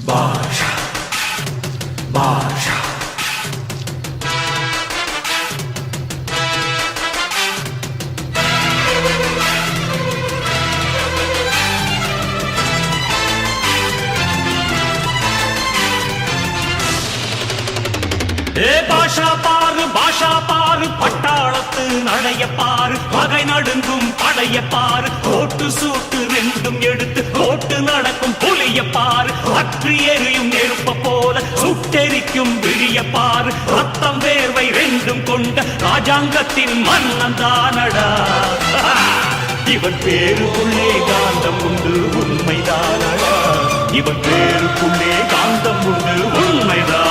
பாஷா பாஷா பாஷா பாரு பட்டாளத்து நடைய பாரு பகை நடுங்கும் படைய பாரு கோட்டு சூட்டு ரெண்டும் எடுத்து கோட்டு நடக்கும் புலிய பாரு அற்றி எரியும் நெருப்ப போல சுட்டெரிக்கும் விழிய பாரு ரத்தம் வேர்வை ரெண்டும் கொண்ட ராஜாங்கத்தின் மன்னன் தானடா இவன் பேருக்குள்ளே காந்தம் உண்டு உண்மைதானடா இவன் பேருக்குள்ளே காந்தம் உண்டு உண்மைதான்